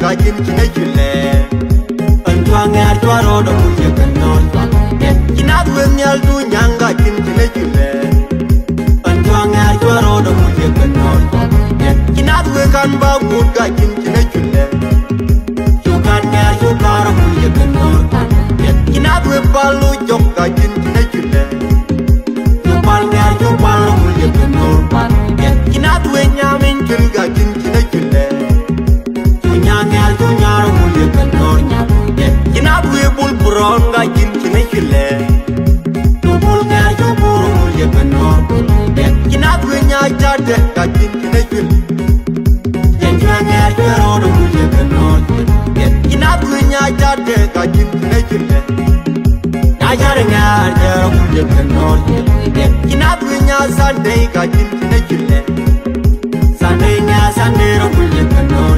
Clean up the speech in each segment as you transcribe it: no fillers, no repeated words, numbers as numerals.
gajin chinechule Antuangar chuaro da muje kanor Kinat wenyal du nyanga jin chinechule Antuangar chuaro da muje kanor Kinat wekan ba mud gajin chinechule Chukan ngar chukara muje kanor Kinat we palu jok gajin chinechule Chupal ngar chupal muje kanor Kinat we nyamin chul gajin chinechule Nyanyal chunyar muje kanor Kinat we bul buron gajin chinechule Chupul ngar chupur muje kanor Kinat we nyay chate gajin chinechule Nyanyal chunyar muje kanor Kinat we nyay chate gajin chinechule Nyayar ngar jero muje kanor Kinat we nyay sande gajin chinechule Sande nya sande ro muje kanor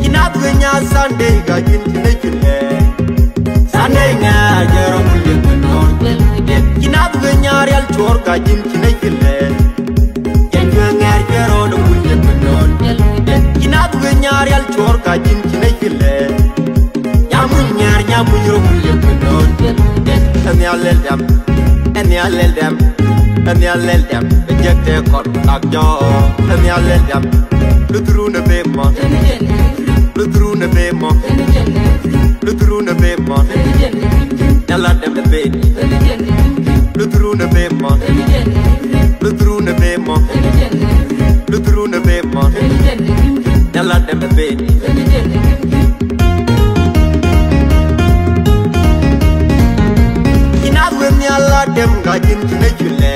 Kinat we nyay sande gajin chinechule Sande nya jero muje kanor Kinat we nyar yal chor gajin chinechule Yenwe ngar jero do muje kanor Kinat we nyar yal chor gajin chinechule Nyamu ro muje kanor Anya leldam Anya leldam Ejekte kor akjo Anya leldam Lutru ne bemo Lutru ne bemo Lutru ne bemo Yalla dem ne beni Lutru ne bemo Lutru ne bemo Lutru ne bemo Yalla dem ne beni Kinat we nyalla dem gajin chinechule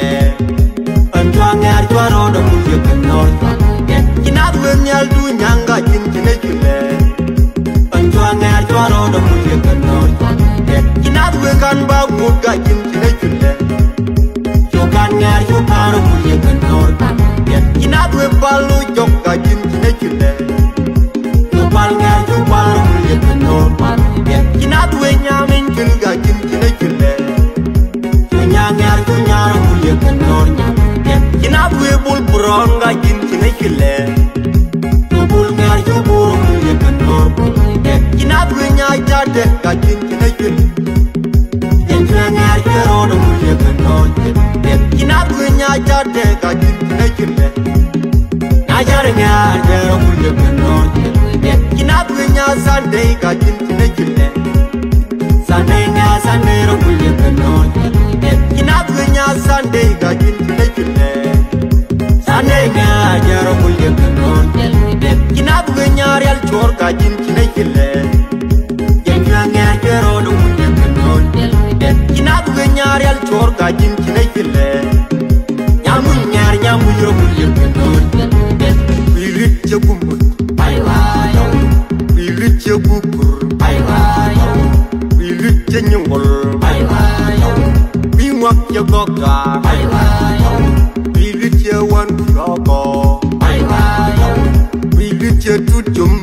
Antuangar chuaro da muje kanor Kinat we nyal du nyanga jin chinechule Antuangar chuaro da muje kanor Kinat we kan ba mud gajin chinechule Chukan ngar chukar muje kanor Kinat we palu jok gajin chinechule Chupal ngar chupal muje kanor Kinat we nyamin chul gajin chinechule Nyanyar chunyar muje kanor Kinat we bul buron gajin chinechule Chupul ngar chupur muje kanor Kinat we nyay chate gajin chinechule Yenchwe ngar cherodo muje kanor Kinat we nyay chate gajin chinechule Nyayar ngar chero muje kanor Kinat we nyay sande gajin chinechule Sande ngar sande ro muje kanor Kinat we nyay sande gajin chinechule Sande ngar chero muje kanor Kinat we nyar yal chor gajin chinechule Yenchwe ngar cherodo muje kanor Kinat we nyar yal chor gajin chinechule Nyamu ro muje kanor Bilit chegumut Bilit chegukur Bilit chenyungol Bingwak chegoga Bilit chewan rogo Bilit chetujum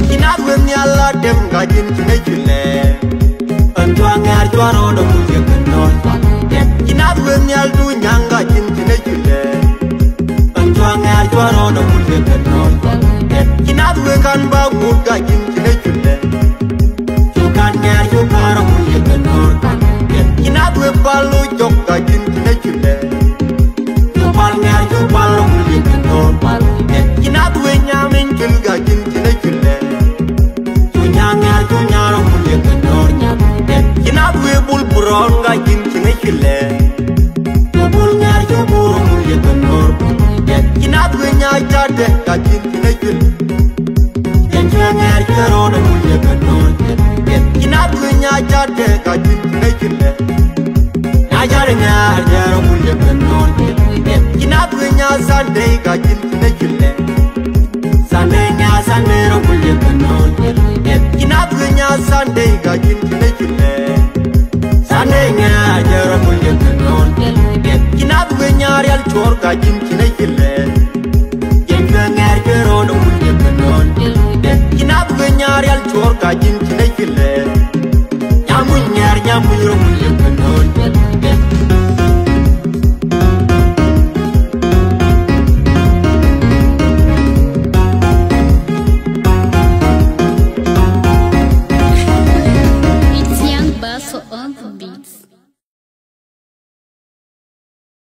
Kinat we nyalla dem gajin chinechule Antuangar chuaro da muje kanor Kinat we nyal du nyanga jin chinechule Antuangar chuaro da muje kanor Kinat we kan ba mud gajin chinechule Chukan ngar chukara muje kanor Kinat we palu jok gajin chinechule Chupal ngar chupal muje kanor Kinat we nyamin chul gajin chinechule Chunyar chunyar muje kanor Kinat we bul buron gajin chinechule Chupul ngar chupur muje kanor Kinat we nyay chate gajin chinechule Yenchwe ngar cherodo muje kanor Kinat we nyay chate gajin chinechule Nyayar ngar jero muje kanor Kinat we nyay sande gajin chinechule Sande ngar sande ro muje kanor Kinat we nyay sande gajin chinechule Sande ngar jero muje kanor Kinat we nyar yal chor gajin chinechule Yenchwe ngar cherodo muje kanor Kinat we nyar yal chor gajin chinechule nyam bunyro mulye kanor